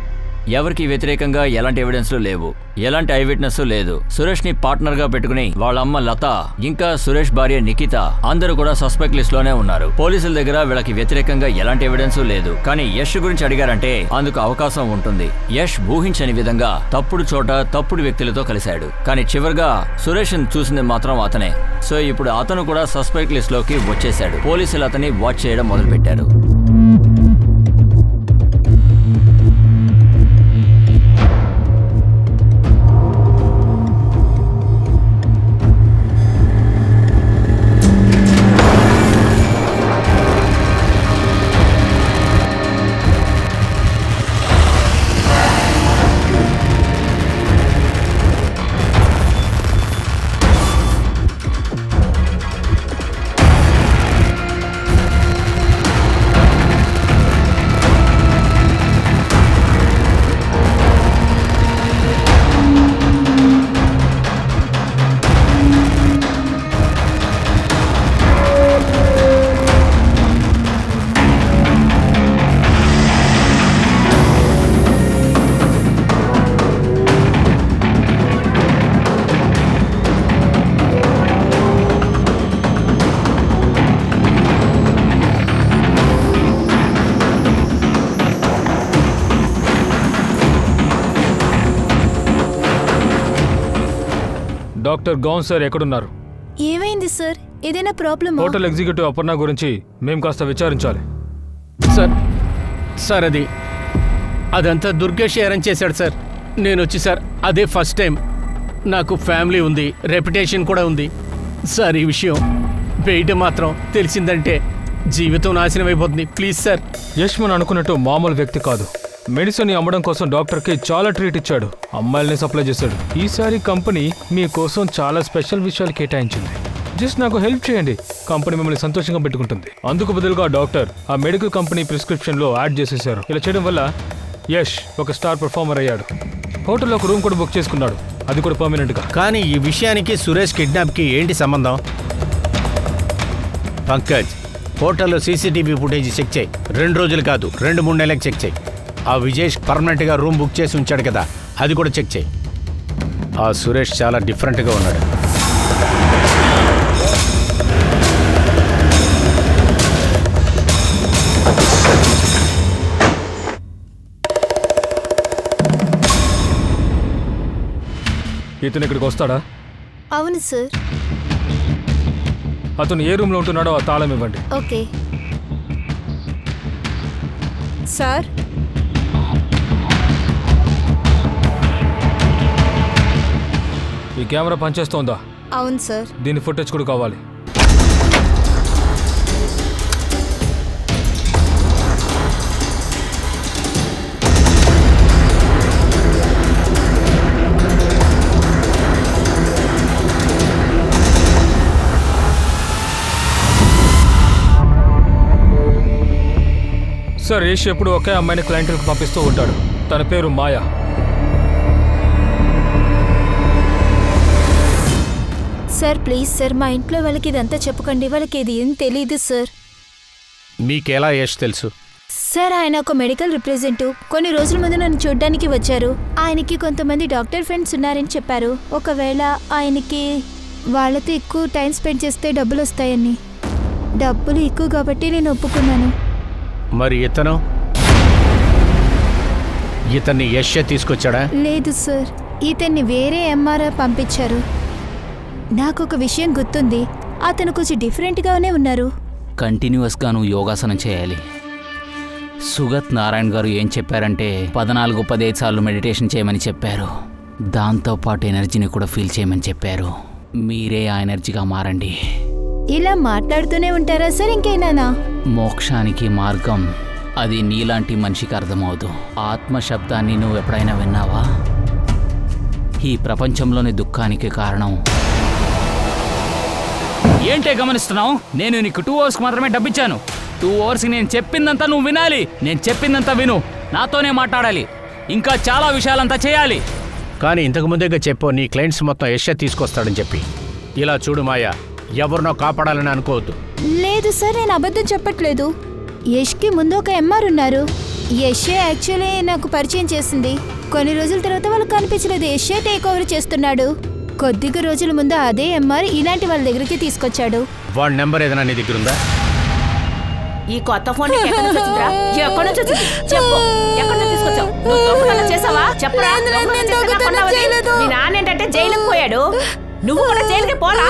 ఎవరికి వ్యతిరేకంగా ఎలాంటి ఎవిడెన్స్లు లేవు, ఎలాంటి ఐ విట్నెస్ లేదు. సురేష్ ని పార్ట్నర్ గా పెట్టుకుని వాళ్ళ అమ్మ లత, ఇంకా సురేష్ భార్య నిఖిత అందరూ కూడా సస్పెక్ట్ లిస్ట్ లోనే ఉన్నారు. పోలీసుల దగ్గర వీళ్ళకి వ్యతిరేకంగా ఎలాంటి ఎవిడెన్స్ లేదు. కానీ యష్ గురించి అడిగారంటే అందుకు అవకాశం ఉంటుంది. యష్ ఊహించని విధంగా తప్పుడు చోట తప్పుడు వ్యక్తులతో కలిశాడు. కానీ చివరిగా సురేష్ చూసింది మాత్రం అతనే. సో ఇప్పుడు అతను కూడా సస్పెక్ట్ లిస్ట్ లోకి వచ్చేశాడు. పోలీసులు అతన్ని వాచ్ చేయడం మొదలుపెట్టారు. డాక్టర్ గౌన్ సార్ ఎక్కడున్నారు? ఏమైంది సార్? ఏదైనా ప్రాబ్లమ్? హోటల్ ఎగ్జిక్యూటివ్ అపర్ణ గురించి మేము కాస్త విచారించాలి. సార్ అదంతా దుర్గేష్ అరేంజ్ చేశాడు సార్. నేను వచ్చి సార్ అదే ఫస్ట్ టైం. నాకు ఫ్యామిలీ ఉంది, రెప్యుటేషన్ కూడా ఉంది సార్. ఈ విషయం బయట మాత్రం తెలిసిందంటే జీవితం నాశనం అయిపోతుంది. Please sir. యష్ మనం అనుకున్నట్టు మామూలు వ్యక్తి కాదు. మెడిసిన్ అమ్మడం కోసం డాక్టర్కి చాలా ట్రీట్ ఇచ్చాడు, అమ్మాయిల్ని సప్లై చేశాడు. ఈసారి కంపెనీ మీకోసం చాలా స్పెషల్ విషయాలు కేటాయించింది. జస్ట్ నాకు హెల్ప్ చేయండి, కంపెనీ మిమ్మల్ని సంతోషంగా పెట్టుకుంటుంది. అందుకు బదులుగా డాక్టర్ ఆ మెడికల్ కంపెనీ ప్రిస్క్రిప్షన్లో యాడ్ చేసేశారు. ఇలా చేయడం వల్ల యష్ ఒక స్టార్ పర్ఫార్మర్ అయ్యాడు. హోటల్లో ఒక రూమ్ కూడా బుక్ చేసుకున్నాడు, అది కూడా పర్మనెంట్గా. కానీ ఈ విషయానికి సురేష్ కిడ్నాప్కి ఏంటి సంబంధం? పంకజ్, హోటల్లో సీసీటీవీ ఫుటేజ్ చెక్ చేయి. 2 రోజులు కాదు, 2-3 నెలలకు చెక్ చేయి. ఆ విజేష్ పర్మనెంట్గా రూమ్ బుక్ చేసి ఉంచాడు కదా, అది కూడా చెక్ చేయి. ఆ సురేష్ చాలా డిఫరెంట్గా ఉన్నాడు. ఇతను ఇక్కడికి వస్తాడా? అవును సార్. అతను ఏ రూమ్లో ఉంటున్నాడో ఆ తాళం ఇవ్వండి. Okay sir. ఈ కెమెరా పనిచేస్తోందా? అవును సార్. దీని ఫుటేజ్ కూడా కావాలి. సార్, యష్ ఎప్పుడు ఒకే అమ్మాయిని క్లయింట్లకు పంపిస్తూ ఉంటాడు. తన పేరు మాయా. సార్ ప్లీజ్ సార్, మా ఇంట్లో వాళ్ళకి ఇదంతా చెప్పకండి. వాళ్ళకి ఇది ఏం తెలీదు సార్. మీకెలా యష్ తెలుసు? సార్, ఆయన ఒక మెడికల్ రిప్రజెంటేటివ్. కొన్ని రోజుల ముందు నన్ను చూడ్డానికి వచ్చారు. ఆయనకి కొంతమంది డాక్టర్ ఫ్రెండ్స్ ఉన్నారని చెప్పారు. ఒకవేళ ఆయనకి వాళ్ళతో ఎక్కువ టైం స్పెండ్ చేస్తే డబ్బులు వస్తాయని. డబ్బులు ఎక్కువ కాబట్టి నేను ఒప్పుకున్నాను. మరి ఇతన్ని యష్ తీసుకొచ్చాడా? లేదు సార్, ఇతన్ని వేరే ఎంఆర్ఐ పంపించారు. నాకు ఒక విషయం గుర్తుంది, అతను కొంచెం డిఫరెంట్గానే ఉన్నారు. కంటిన్యూస్గా నువ్వు యోగాసనం చేయాలి. సుగత్ నారాయణ్ గారు ఏం చెప్పారంటే 14-15 సార్లు మెడిటేషన్ చేయమని చెప్పారు. దాంతోపాటు ఎనర్జీని కూడా ఫీల్ చేయమని చెప్పారు. మీరే ఆ ఎనర్జీగా మారండి. ఇలా మాట్లాడుతూనే ఉంటారా సార్ ఇంకేనా? మోక్షానికి మార్గం అది నీలాంటి మనిషికి అర్థమవుదు. ఆత్మశబ్దాన్ని నువ్వు ఎప్పుడైనా విన్నావా? ఈ ప్రపంచంలోని దుఃఖానికి కారణం. ఏంటే గమనిస్తున్నావు? నేను నీకు 2 అవర్స్కి మాత్రమే డబ్బిచ్చాను. 2 అవర్స్కి నేను చెప్పిందంతా నువ్వు వినాలి. నేను చెప్పిందంతా విను, నాతోనే మాట్లాడాలి, ఇంకా చాలా విషయాలంతా చేయాలి. కానీ ఇంతకు ముందేగా చెప్పు, నీ క్లయింట్స్ మొత్తం యష్ తీసుకొస్తాడని చెప్పి. ఇలా చూడు మాయా, ఎవరినో కాపాడాలని అనుకోవద్దు. లేదు సార్, నేను అబద్ధం చెప్పట్లేదు. యష్కి ముందు ఒక ఎంఆర్ ఉన్నారు. యషే యాక్చువల్లీ నాకు పరిచయం చేసింది. కొన్ని రోజుల తర్వాత వాళ్ళకి కనిపించలేదు. యషే టేక్ ఓవర్ చేస్తున్నాడు. కొద్దిగా రోజుల ముందు అదే ఎంఆర్ ఇలాంటి వాళ్ళ దగ్గరికి తీసుకొచ్చాడు. వాడి నెంబర్ ఏదైనా నీ దగ్గర ఉందా? ఈ కొత్త ఫోన్ ఎక్కడి నుంచి వచ్చిందిరా? ఎక్కడి నుంచి వచ్చింది చెప్పు. ఎక్కడి నుంచి తీసుకొచ్చావు? నువ్వు దొంగతనం చేసావా? చెప్పరా. మీ నాన్న ఏంటంటే జైలుకి పోయాడు. నువ్వు కూడా జైలుకి పోరా.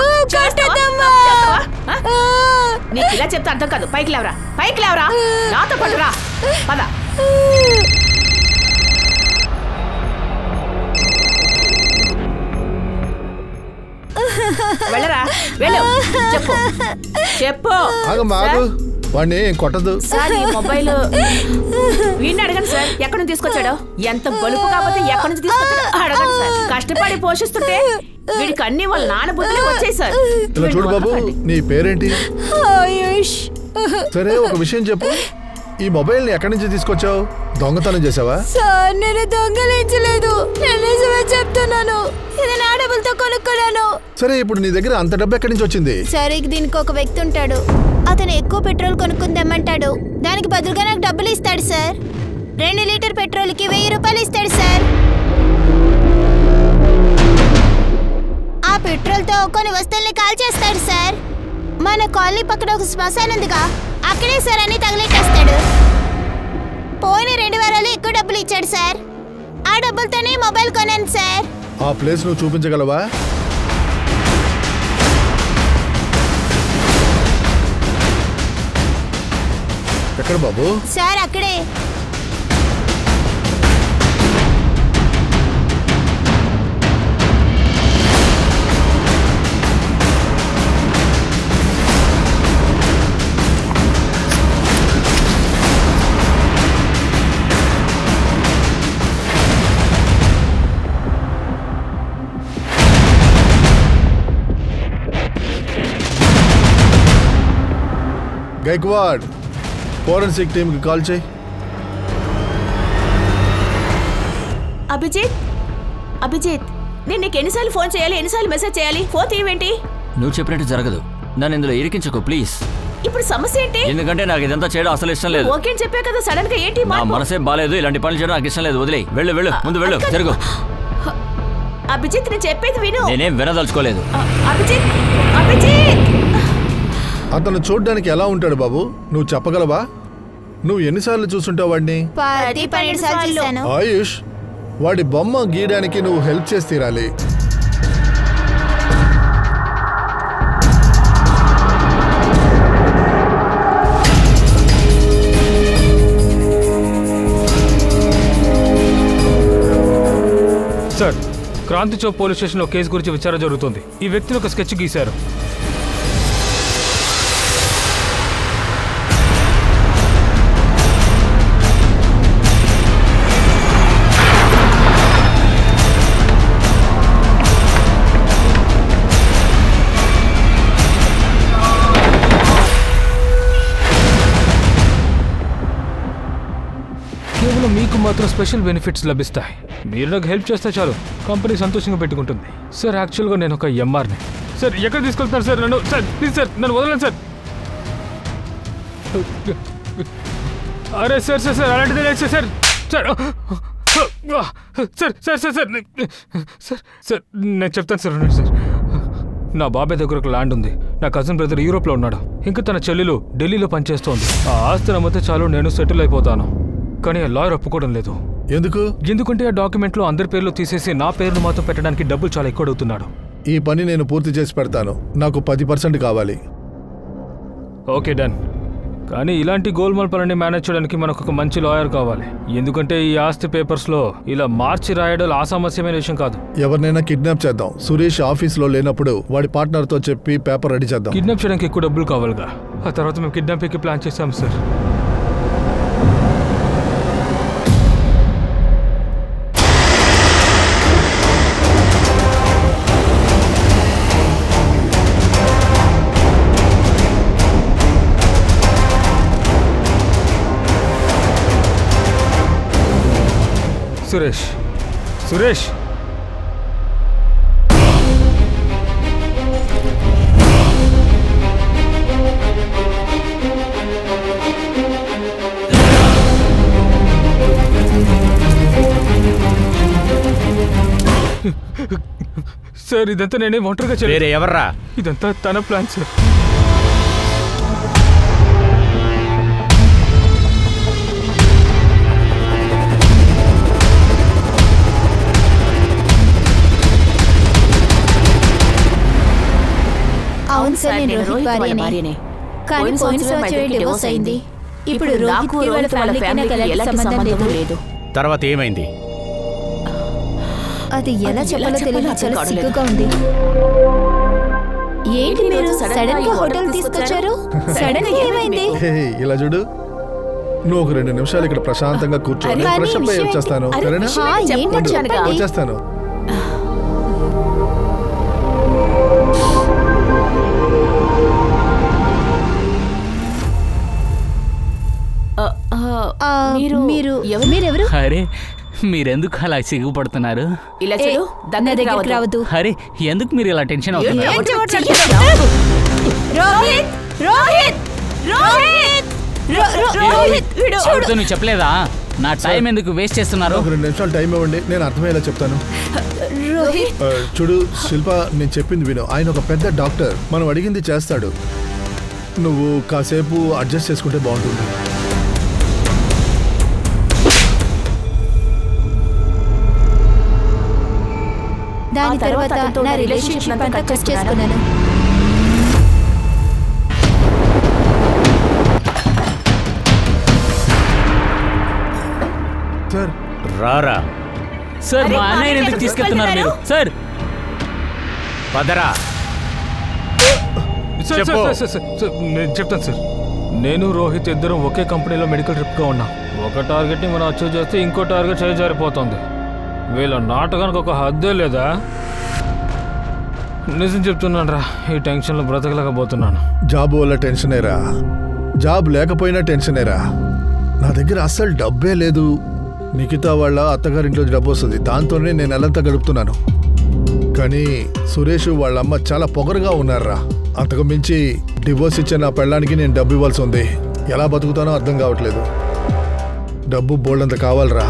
నీకు ఇలా చెప్తే అర్థం కాదు. పైకి లేవరా, పైకి లేవరా, నాతో పట్టురా. పద. వెళ్ళరా, వెళ్ళు. చెప్పు చెప్పు. వాడిని కొట్టదు సార్. ఈ మొబైల్ వీడిని అడగండి సార్, ఎక్కడి నుంచి తీసుకొచ్చాడో. ఎంత బలుపు కాకపోతే ఎక్కడి నుంచి తీసుకొచ్చాడో అడగండి సార్. కష్టపడి పోషిస్తుంటే వీడికి అన్ని వాళ్ళ నాన్న బుద్ధులే వచ్చాయి సార్. ఇలా చూడు బాబు, నీ పేరేంటి? ఆయుష్. సరే ఒక విషయం చెప్పు, ఈ మొబైల్ ని ఎక్కడి నుంచి తీసుకొచ్చావు? దొంగతనం చేసావా? సార్ నేను దొంగలించలేదు, నేను నిజమే చెప్తున్నాను. ఇది నా డబ్బులతో కొనుక్కున్నాను. సరే ఇప్పుడు నీ దగ్గర అంత డబ్బు ఎక్కడి నుంచి వచ్చింది? సరే దీనికి ఒక వ్యక్తి ఉంటాడు. అతను ఎక్కువ పెట్రోల్ కొనుక్కుందామంటాడు. దానికి బదులుగా నాకు డబ్బులు ఇస్తాడు సార్. 2 లీటర్ పెట్రోల్కి 1000 రూపాయలు ఇస్తాడు సార్. ఆ పెట్రోల్తో కొన్ని వస్తువుల్ని కాల్ చేస్తాడు సార్. మన కాలనీ పక్కన ఒక శ్మశానం ఉందిగా, అక్కడే సార్ అని తగిలిట్టేస్తాడు. పోయిన 2 వారాలు ఎక్కువ డబ్బులు ఇచ్చాడు సార్. ఆ డబ్బులతోనే మొబైల్ కొన్నాను సార్. ఆ ప్లేస్ నువ్వు చూపించగలవా? ఎక్కడ బాబు? సార్ అక్కడే. గైక్వాడ్, ఫోరెన్సిక్ టీమ్ కి కాల్ చేయి. అభిజిత్, అభిజిత్, నేను నీకు ఎన్నిసార్లు ఫోన్ చేయాలి, ఎన్నిసార్లు మెసేజ్ చేయాలి? ఫోన్ తీయవేంటి? నువ్వు చెప్పినట్టు జరగదు. నన్ను ఇందులో ఇరికించకు ప్లీజ్. ఇప్పుడు సమస్య ఏంటి? ఎందుకంటే నాకు ఇదంతా చేయడం అసలు ఇష్టం లేదు. ఓకే అని చెప్పే కదా, సడన్ గా ఏంటి? నా మనసే బాలేదు, ఇలాంటి పనులు చేయడం నాకు ఇష్టం లేదు. వదిలేయ్, వెళ్ళు వెళ్ళు, ముందు వెళ్ళు, జరుగు. అభిజిత్ నేను చెప్పేది విను. నేనేం వినదలుచుకోలేదు. అభిజిత్, అభిజిత్. అతను చూడ్డానికి ఎలా ఉంటాడు బాబు, నువ్వు చెప్పగలవా? నువ్వు ఎన్నిసార్లు చూసుంటావు వాడిని? 10-12 సార్లు చూశాను. ఆయుష్, వాడి బొమ్మ గీయడానికి నువ్వు హెల్ప్ చేసి తీరాలి. సార్, క్రాంతి చౌక్ పోలీస్ స్టేషన్లో కేసు గురించి విచారణ జరుగుతుంది. ఈ వ్యక్తిని ఒక స్కెచ్ గీశారు. కేవలం మీకు మాత్రం స్పెషల్ బెనిఫిట్స్ లభిస్తాయి. మీరు నాకు హెల్ప్ చేస్తే చాలు, కంపెనీ సంతోషంగా పెట్టుకుంటుంది. సార్ యాక్చువల్గా నేను ఒక ఎంఆర్ని. సార్ ఎక్కడ తీసుకెళ్తున్నారు సార్ నన్ను? సార్ ప్లీజ్ సార్, నన్ను వదలండి సార్. అరే సార్ సార్ సార్ అలాంటిది లేదు sir. Sir sir sir sir sir sir sir నేను చెప్తాను సార్. సార్ నా బాబాయ్ దగ్గర ఒక ల్యాండ్ ఉంది. నా కజిన్ బ్రదర్ యూరోప్లో ఉన్నాడు. ఇంకా తన చెల్లెలు ఢిల్లీలో పనిచేస్తోంది. ఆ ఆస్తి నమ్మితే చాలు నేను సెటిల్ అయిపోతాను. కానీ ఆ లాయర్ ఒప్పుకోవడం లేదు. ఎందుకంటే ఆ డాక్యుమెంట్లో అందరి పేర్లు తీసేసి నా పేరును మాత్రం పెట్టడానికి డబ్బులు చాలా ఎక్కువ అడుగుతున్నాడు. ఈ పని నేను పూర్తి చేసి పెడతాను. నాకు 10% కావాలి. Okay done. కానీ ఇలాంటి గోల్మాల్ పనిని మేనేజ్ చేయడానికి మనకు ఒక మంచి లాయర్ కావాలి. ఎందుకంటే ఈ ఆస్తి పేపర్స్లో ఇలా మార్చి రాయడం అసామస్యమైన విషయం కాదు. ఎవరినైనా కిడ్నాప్ చేద్దాం. సురేష్ ఆఫీస్లో లేనప్పుడు వాడి పార్ట్నర్తో చెప్పి పేపర్ రెడీ చేద్దాం. కిడ్నాప్ చేయడానికి ఎక్కువ డబ్బులు కావాలిగా. ఆ తర్వాత మేము కిడ్నాపింగ్కి ప్లాన్ చేస్తాం సార్. సురేష్, సురేష్, సార్ ఇదంతా నేనే ఒంటరిగా చేయలేదు. వేరే ఎవర్రా? ఇదంతా తన ప్లాన్ సార్. అవును సార్, నేను రోహిత్ భార్యనే. కానీ పోయిన సంవత్సరం డివోర్స్ అయింది. ఇప్పుడు రోహిత్ వాళ్ళ ఫ్యామిలీకి నాకు ఎలాంటి సంబంధం లేదు. తర్వాత ఏమైంది? అది ఎలా చెప్పాలో తెలియదు, చాలా సిగ్గుగా ఉంది. ఏంటి మీరు సడన్ గా హోటల్ తీసుకొచ్చారు? సడన్ గా ఏమైంది? ఇలా చూడు, నువ్వు ఒక 2 నిమిషాలు ఇక్కడ ప్రశాంతంగా కూర్చొని ఫ్రెష్ అప్ అయ్యి వచ్చేస్తాను. వచ్చేస్తాను. మీరెవరు? అరే మీరెందుకు అలా సిగ్గుపడుతున్నారు? ఇలా చూడు, నా దగ్గరికి రావద్దు. అరే ఎందుకు మీరు ఇలా టెన్షన్ అవుతున్నారు? నువ్వు చెప్పలేదా నా టైం ఎందుకు వేస్ట్ చేస్తున్నారు? ఒక 2 నిమిషాలు టైం ఇవ్వండి, నేను అర్థమయ్యేలా చెప్తాను. చూడు శిల్ప, నేను చెప్పింది విను. ఆయన ఒక పెద్ద డాక్టర్, మనం అడిగింది చేస్తాడు. నువ్వు కాసేపు అడ్జస్ట్ చేసుకుంటే బాగుంటుంది. దాని తర్వాత నా రిలేషన్షిప్ అంతా కట్ చేసుకున్నాను. సార్ రారా. సార్ మా అన్నయ్య ఎందుకు తీసుకెళ్తున్నారు మీరు? సార్ పదరా. నేను చెప్తాను సార్. నేను రోహిత్ ఇద్దరం ఒకే కంపెనీలో మెడికల్ ట్రిప్గా ఉన్నాం. ఒక టార్గెట్ని మనం అచీవ్ చేస్తే ఇంకో టార్గెట్ చేజారిపోతుంది. వీళ్ళ నాటకానికి ఒక హద్దే లేదా? నిజం చెప్తున్నాను రా, ఈ టెన్షన్లో బ్రతకలేకపోతున్నాను. జాబ్ వల్ల టెన్షనేరా? జాబ్ లేకపోయినా టెన్షనేరా? నా దగ్గర అస్సలు డబ్బే లేదు. నిఖిత వాళ్ళ అత్తగారింట్లో డబ్బు వస్తుంది, దాంతోనే నేను నెలంతా గడుపుతున్నాను. కానీ సురేష్ వాళ్ళ అమ్మ చాలా పొగరుగా ఉన్నారా. అంతకు మించి డివోర్స్ ఇచ్చే నా పెళ్ళానికి నేను డబ్బు ఇవ్వాల్సి ఉంది. ఎలా బతుకుతానో అర్థం కావట్లేదు. డబ్బు బోల్డంత కావాలరా,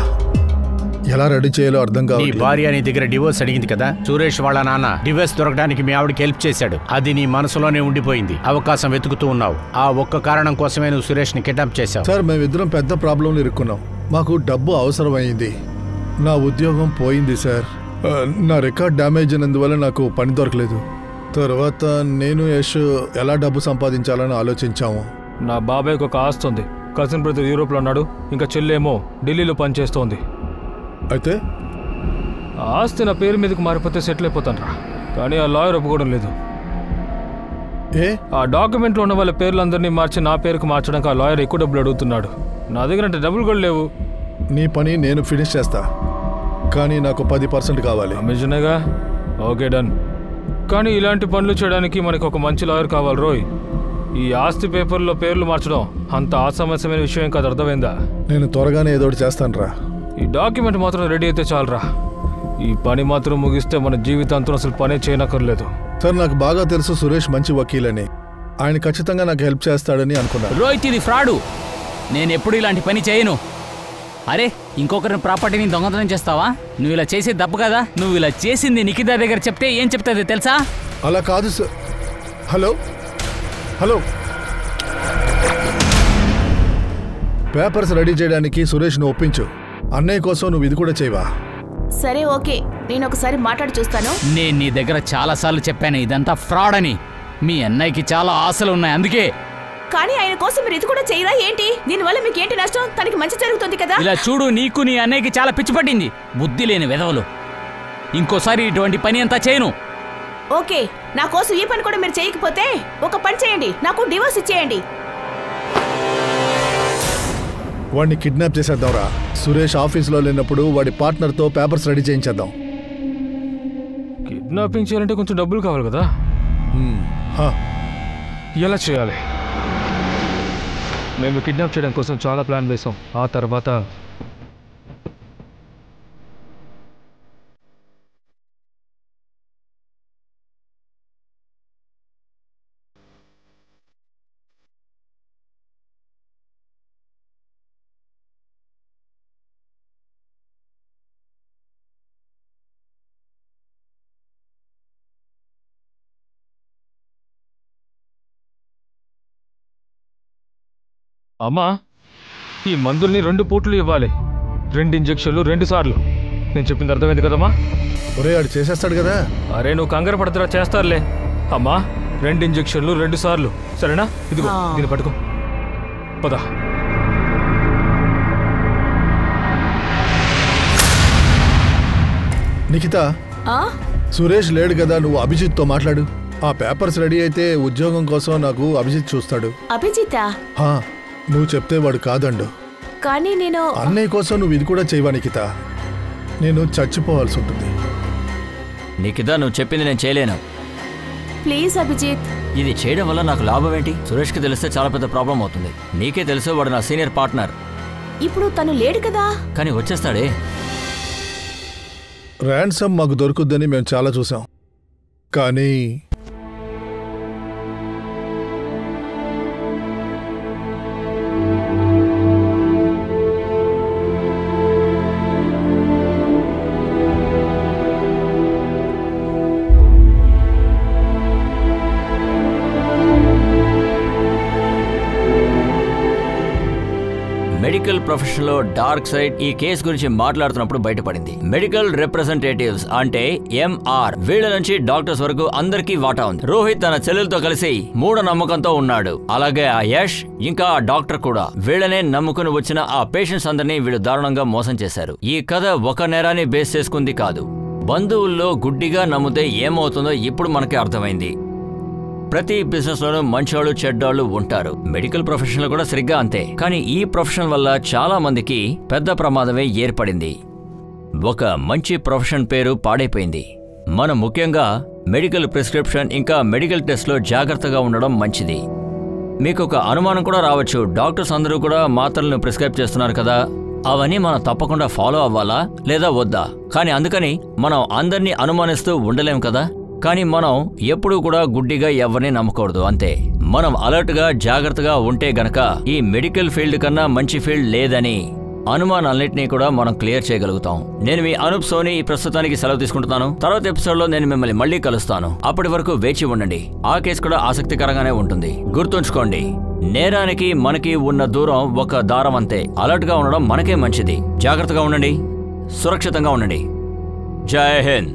ఎలా రెడీ చేయాలో అర్థం కావాలి. నీ భార్య నీ దగ్గర డివోర్స్ అడిగింది కదా. సురేష్ వాళ్ళ నాన్న డివోర్స్ దొరకడానికి మీ ఆవిడకి హెల్ప్ చేశాడు. అది నీ మనసులోనే ఉండిపోయింది. అవకాశం వెతుకుతూ ఉన్నావు. ఆ ఒక్క కారణం కోసమే నువ్వు సురేష్ ని కిడ్నాప్ చేశావు. సార్, మేమిద్దరం పెద్ద ప్రాబ్లంలో ఇరుక్కున్నాం. మాకు డబ్బు అవసరమైంది. నా ఉద్యోగం పోయింది సార్. నా రికార్డ్ డ్యామేజ్ అయినందువల్ల నాకు పని దొరకలేదు. తర్వాత నేను యశ్ ఎలా డబ్బు సంపాదించాలని ఆలోచించాము. నా బాబాయ్కి ఒక ఆస్తి ఉంది. కజిన్ బ్రదర్ యూరోప్లో ఉన్నాడు, ఇంకా చెల్లేమో ఢిల్లీలో పనిచేస్తోంది. అయితే ఆస్తి నా పేరు మీదకి మారిపోతే సెటిల్ అయిపోతాను రా. కానీ ఆ లాయర్ ఒప్పుకోవడం లేదు. ఆ డాక్యుమెంట్లో ఉన్న వాళ్ళ పేర్లందరినీ మార్చి నా పేరుకు మార్చడానికి ఆ లాయర్ ఎక్కువ డబ్బులు అడుగుతున్నాడు. నా దగ్గర అంటే డబ్బులు కూడా లేవు. నీ పని నేను ఫినిష్ చేస్తా, కానీ నాకు 10% కావాలి. అమెజనేగా? Okay done. కానీ ఇలాంటి పనులు చేయడానికి మనకు ఒక మంచి లాయర్ కావాలి రోయ్. ఈ ఆస్తి పేపర్లో పేర్లు మార్చడం అంత ఆసమస్యమైన విషయం కాదు, అర్థమైందా? నేను త్వరగానే ఏదో ఒకటి చేస్తాను రా. ఈ డాక్యుమెంట్ మాత్రం రెడీ అయితే చాలరా. ఈ పని మాత్రం ముగిస్తే మన జీవితాంతం అసలు పనే చేయనక్కర్లేదు. సార్, నాకు బాగా తెలుసు సురేష్ మంచి వకీలని. ఆయన ఖచ్చితంగా నాకు హెల్ప్ చేస్తాడని అనుకున్నాను. రోహిత్ ఇది ఫ్రాడు. నేను ఎప్పుడు ఇలాంటి పని చేయను. అరే ఇంకొకరిని ప్రాపర్టీని దొంగతనం చేస్తావా? నువ్వు ఇలా చేసేది తప్పు కదా. నువ్వు ఇలా చేసింది నిఖిత దగ్గర చెప్తే ఏం చెప్తుంది తెలుసా? అలా కాదు sir. Hello hello, papers ready చేయడానికి సురేష్ను ఒప్పించు. అన్నయ్య కోసం నువ్వు ఇది కూడా చేయవా? సరే ఓకే, నేను ఒకసారి మాట్లాడి చూస్తాను. నేను నీ దగ్గర చాలాసార్లు చెప్పాను ఇదంతా ఫ్రాడ్ అని. మీ అన్నయ్యకి చాలా ఆశలు ఉన్నాయి అందుకే. కానీ ఆయన కోసం మీరు ఇది కూడా చేయరా ఏంటి? దీనివల్ల మీకు ఏంటి నష్టం? తనకి మంచి జరుగుతుంది కదా. ఇలా చూడు, నీకు నీ అన్నయ్యకి చాలా పిచ్చి పట్టింది. బుద్ధి లేని వెధవలు. ఇంకోసారి ఇటువంటి పని అంతా చేయను. ఓకే, నా కోసం ఈ పని కూడా మీరు చేయకపోతే ఒక పని చేయండి, నాకు డివోర్స్ ఇచ్చేయండి. వాడిని కిడ్నాప్ చేసేద్దాంరా. సురేష్ ఆఫీస్లో లేనప్పుడు వాడి పార్ట్నర్తో పేపర్స్ రెడీ చేయించేద్దాం. కిడ్నాపింగ్ చేయాలంటే కొంచెం డబ్బులు కావాలి కదా. ఎలా చేయాలి? మేము కిడ్నాప్ చేయడం కోసం చాలా ప్లాన్ వేసాం. ఆ తర్వాత అమ్మా, ఈ మందుల్ని 2 పూట్లు ఇవ్వాలి. 2 ఇంజెక్షన్లు 2 సార్లు. నేను చెప్పింది అర్థమైంది కదమ్మా? ఒరే ఆడు చేసేస్తాడు కదా. అరే నువ్వు కంగారు పడతారా, చేస్తారులే. అమ్మా 2 ఇంజెక్షన్లు 2 సార్లు, సరేనా? ఇదిగో దీన్ని పట్టుకో, పద. నిఖిత, సురేష్ లేడు కదా, నువ్వు అభిజిత్తో మాట్లాడు. ఆ పేపర్స్ రెడీ అయితే ఉద్యోగం కోసం నాకు అభిజిత్ చూస్తాడు. అభిజితా? నువ్వు చెప్తే వాడు కాదండు. కానీ నేను అన్నయ్య కోసం నువ్వు ఇది కూడా చేయవా నిఖిత? నేను చచ్చిపోవాల్సి ఉంటుంది. నిఖిత, నువ్వు చెప్పింది నేను చేయలేను. ప్లీజ్ అభిజిత్. ఇది చేయడం వల్ల నాకు లాభం ఏంటి? సురేష్కి తెలిస్తే చాలా పెద్ద ప్రాబ్లం అవుతుంది. నీకే తెలుసు, వాడు నా సీనియర్ పార్ట్నర్. ఇప్పుడు తను లేడు కదా. కానీ వచ్చేస్తాడే. ర్యాన్సమ్ మాకు దొరుకుద్దని మేము చాలా చూసాం, కానీ మెడికల్ ప్రొఫెషన్ లో డార్క్ సైడ్ ఈ కేసు గురించి మాట్లాడుతున్నప్పుడు బయటపడింది. మెడికల్ రిప్రజెంటేటివ్స్ అంటే ఎంఆర్, వీళ్ళ నుంచి డాక్టర్స్ వరకు అందరికీ వాటా ఉంది. రోహిత్ తన చెల్లెలతో కలిసి మూఢనమ్మకంతో ఉన్నాడు. అలాగే ఆ యష్ ఇంకా ఆ డాక్టర్ కూడా వీళ్ళనే నమ్ముకుని వచ్చిన ఆ పేషెంట్స్ అందరినీ వీళ్ళు దారుణంగా మోసం చేశారు. ఈ కథ ఒక నేరాన్ని బేస్ చేసుకుంది కాదు. బంధువుల్లో గుడ్డిగా నమ్మితే ఏమవుతుందో ఇప్పుడు మనకి అర్థమైంది. ప్రతి బిజినెస్ లోనూ మంచోళ్ళు చెడ్డోళ్ళు ఉంటారు. మెడికల్ ప్రొఫెషన్ లో కూడా సరిగ్గా అంతే. కానీ ఈ ప్రొఫెషన్ వల్ల చాలా మందికి పెద్ద ప్రమాదమే ఏర్పడింది. ఒక మంచి ప్రొఫెషన్ పేరు పాడైపోయింది. మనం ముఖ్యంగా మెడికల్ ప్రిస్క్రిప్షన్ ఇంకా మెడికల్ టెస్ట్ లో జాగ్రత్తగా ఉండడం మంచిది. మీకు ఒక అనుమానం కూడా రావచ్చు, డాక్టర్స్ అందరూ కూడా మాత్రలను ప్రిస్క్రైబ్ చేస్తున్నారు కదా, అవన్నీ మనం తప్పకుండా ఫాలో అవ్వాలా లేదా వద్దా? కానీ అందుకని మనం అందరినీ అనుమానిస్తూ ఉండలేం కదా. కానీ మనం ఎప్పుడూ కూడా గుడ్డిగా ఎవరిని నమ్మకూడదు, అంతే. మనం అలర్ట్ గా జాగ్రత్తగా ఉంటే గనక ఈ మెడికల్ ఫీల్డ్ కన్నా మంచి ఫీల్డ్ లేదని అనుమానాలన్నింటినీ కూడా మనం క్లియర్ చేయగలుగుతాం. నేను మీ అనూప్ సోని ఈ ప్రస్తుతానికి సెలవు తీసుకుంటున్నాను. తర్వాత ఎపిసోడ్ లో నేను మిమ్మల్ని మళ్ళీ కలుస్తాను. అప్పటి వరకు వేచి ఉండండి. ఆ కేసు కూడా ఆసక్తికరంగానే ఉంటుంది. గుర్తుంచుకోండి, నేరానికి మనకి ఉన్న దూరం ఒక దారం అంతే. అలర్ట్ గా ఉండడం మనకే మంచిది. జాగ్రత్తగా ఉండండి, సురక్షితంగా ఉండండి. జై హింద్.